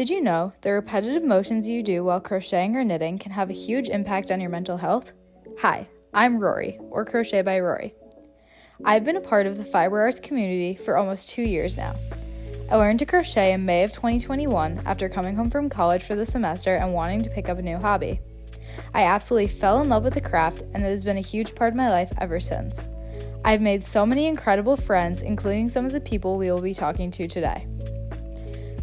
Did you know the repetitive motions you do while crocheting or knitting can have a huge impact on your mental health? Hi, I'm Rory, or Crochet by Rory. I've been a part of the fiber arts community for almost 2 years now. I learned to crochet in May of 2021 after coming home from college for the semester and wanting to pick up a new hobby. I absolutely fell in love with the craft, and it has been a huge part of my life ever since. I've made so many incredible friends, including some of the people we will be talking to today.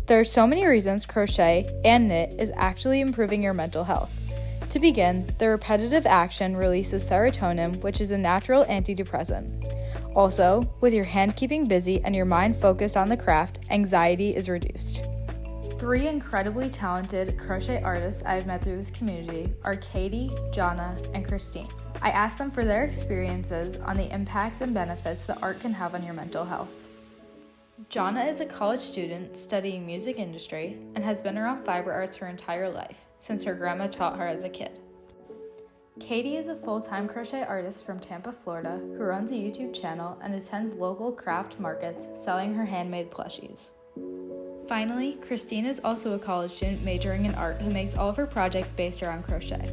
There are so many reasons crochet and knit is actually improving your mental health. To begin, the repetitive action releases serotonin, which is a natural antidepressant. Also, with your hand keeping busy and your mind focused on the craft, anxiety is reduced. 3 incredibly talented crochet artists I've met through this community are Katie, Jonna, and Christine. I asked them for their experiences on the impacts and benefits that art can have on your mental health. Jonna is a college student studying music industry and has been around fiber arts her entire life, since her grandma taught her as a kid. Katie is a full-time crochet artist from Tampa, Florida, who runs a YouTube channel and attends local craft markets selling her handmade plushies. Finally, Christine is also a college student majoring in art who makes all of her projects based around crochet.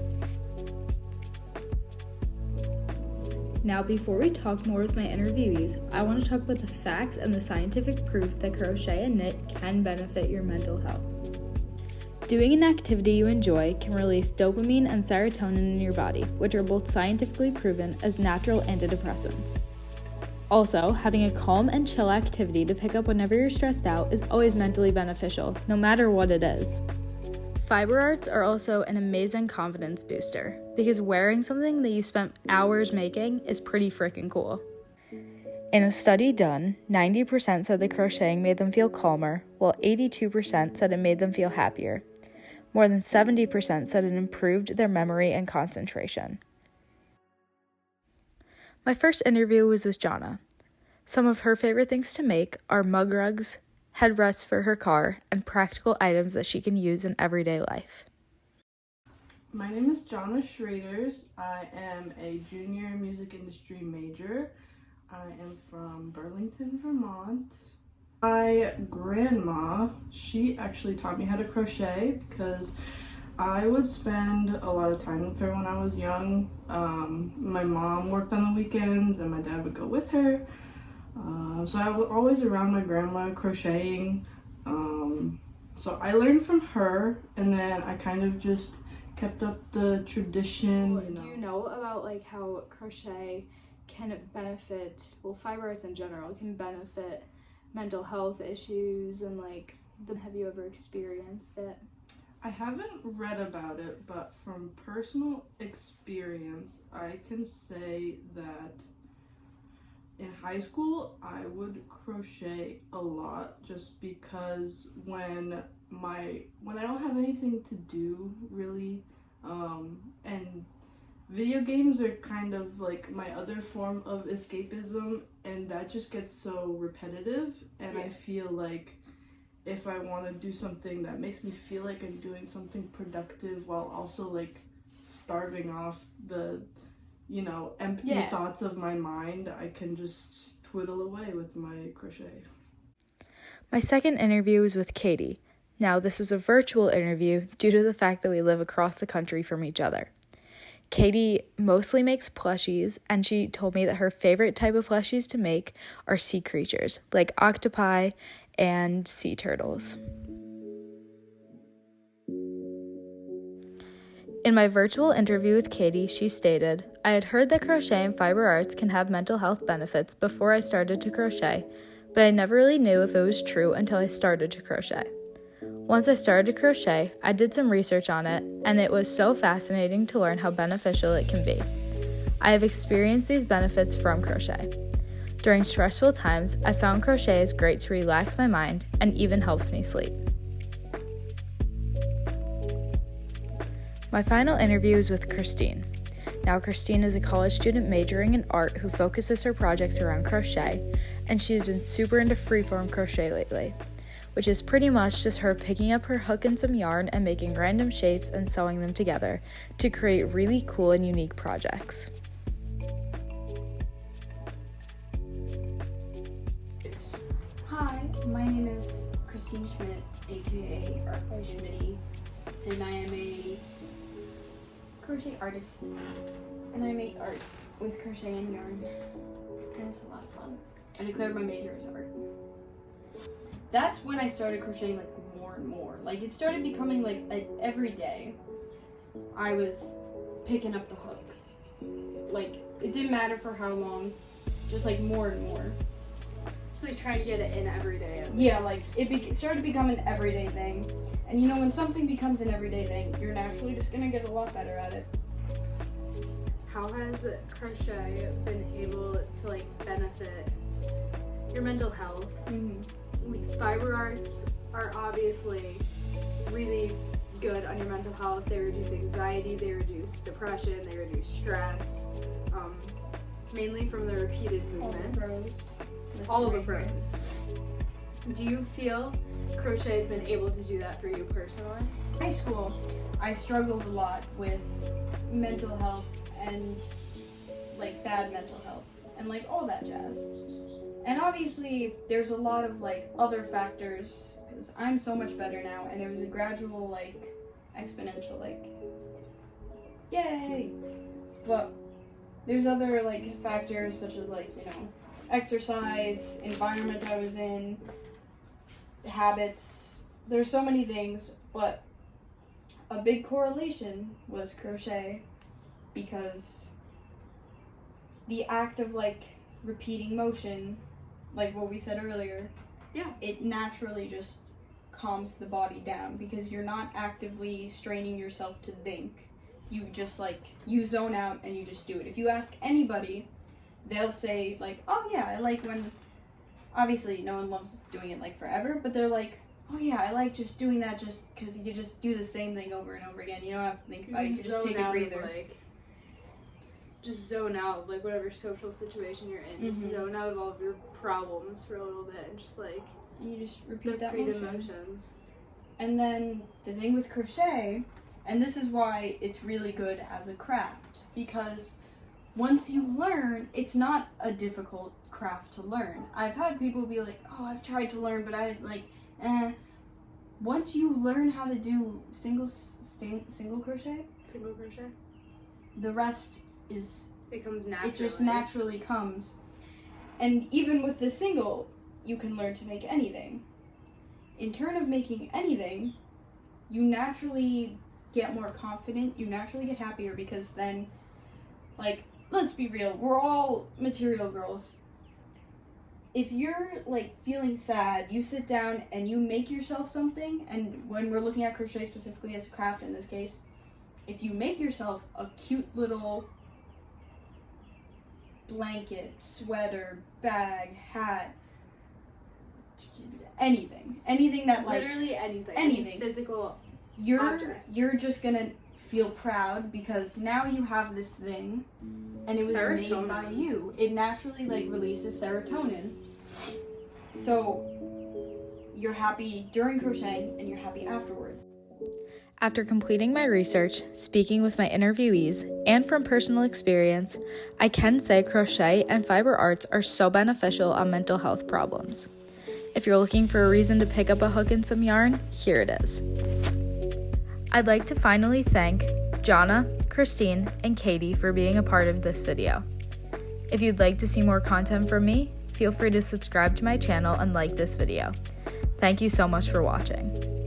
Now, before we talk more with my interviewees, I want to talk about the facts and the scientific proof that crochet and knit can benefit your mental health. Doing an activity you enjoy can release dopamine and serotonin in your body, which are both scientifically proven as natural antidepressants. Also, having a calm and chill activity to pick up whenever you're stressed out is always mentally beneficial, no matter what it is. Fiber arts are also an amazing confidence booster, because wearing something that you spent hours making is pretty freaking cool. In a study done, 90% said that crocheting made them feel calmer, while 82% said it made them feel happier. More than 70% said it improved their memory and concentration. My first interview was with Jonna. Some of her favorite things to make are mug rugs, headrests for her car, and practical items that she can use in everyday life. My name is Jonna Schraders. I am a junior music industry major. I am from Burlington, Vermont. My grandma, she actually taught me how to crochet because I would spend a lot of time with her when I was young. My mom worked on the weekends and my dad would go with her. So I was always around my grandma crocheting. So I learned from her, and then I kind of just kept up the tradition. Do you know about how crochet can benefit, fiber arts in general can benefit mental health issues, and have you ever experienced it? I haven't read about it, but from personal experience, I can say that in high school, I would crochet a lot just because when I don't have anything to do really, and video games are kind of like my other form of escapism, and that just gets so repetitive, and I feel like if I want to do something that makes me feel like I'm doing something productive while also starving off the empty thoughts of my mind, I can just twiddle away with my crochet. My second interview was with Katie. Now, this was a virtual interview due to the fact that we live across the country from each other. Katie mostly makes plushies, and she told me that her favorite type of plushies to make are sea creatures, like octopi and sea turtles. In my virtual interview with Katie, she stated, "I had heard that crochet and fiber arts can have mental health benefits before I started to crochet, but I never really knew if it was true until I started to crochet. Once I started to crochet, I did some research on it, and it was so fascinating to learn how beneficial it can be. I have experienced these benefits from crochet. During stressful times, I found crochet is great to relax my mind and even helps me sleep." My final interview is with Christine. Now, Christine is a college student majoring in art who focuses her projects around crochet, and she's been super into freeform crochet lately, which is pretty much just her picking up her hook and some yarn and making random shapes and sewing them together to create really cool and unique projects. Hi, my name is Christine Schmidt. aka Art by Schmitty, and I am a crochet artist, and I make art with crochet and yarn, and it's a lot of fun. I declared my major as art. That's when I started crocheting like more and more. Like it started becoming like every day I was picking up the hook. Like it didn't matter for how long, just like more and more. So like trying to get it in every day. Yeah, like it started becoming an everyday thing. And you know, when something becomes an everyday thing, you're naturally just gonna get a lot better at it. How has crochet been able to like benefit your mental health? Like fiber arts are obviously really good on your mental health. They reduce anxiety, they reduce depression, they reduce stress, mainly from the repeated movements. All of the pros. Do you feel crochet has been able to do that for you personally? In high school, I struggled a lot with mental health and like bad mental health and like all that jazz. And obviously there's a lot of like other factors because I'm so much better now, and it was a gradual like exponential like yay. But there's other like factors such as like, you know, exercise, environment I was in, habits. There's so many things, but a big correlation was crochet, because the act of like repeating motion, like what we said earlier, it naturally just calms the body down because you're not actively straining yourself to think. You just like, you zone out and you just do it. If you ask anybody, they'll say like, oh yeah, I like when, obviously no one loves doing it like forever, but they're like, oh yeah, I like just doing that just because you just do the same thing over and over again. You don't have to think about it, you can just take a breather. Just zone out of like whatever social situation you're in. Just zone out of all of your problems for a little bit and just like, and you just repeat that motion. emotions. And then the thing with crochet, and this is why it's really good as a craft, because once you learn, it's not a difficult craft to learn. I've had people be like, oh, I've tried to learn, but I like, Once you learn how to do single crochet, the rest is, it comes naturally. It just naturally comes. And even with the single, you can learn to make anything. In turn of making anything, you naturally get more confident, you naturally get happier, because then, like, let's be real, we're all material girls. If you're like feeling sad, you sit down and you make yourself something, and when we're looking at crochet specifically as a craft in this case, if you make yourself a cute little blanket, sweater, bag, hat, anything that like, literally anything, any physical object, you're just gonna feel proud because now you have this thing and it was made by you. It naturally like releases serotonin, so you're happy during crocheting and you're happy afterwards. After completing my research, speaking with my interviewees, and from personal experience, I can say crochet and fiber arts are so beneficial on mental health problems. If you're looking for a reason to pick up a hook and some yarn, here it is. I'd like to finally thank Jonna, Christine, and Katie for being a part of this video. If you'd like to see more content from me, feel free to subscribe to my channel and like this video. Thank you so much for watching.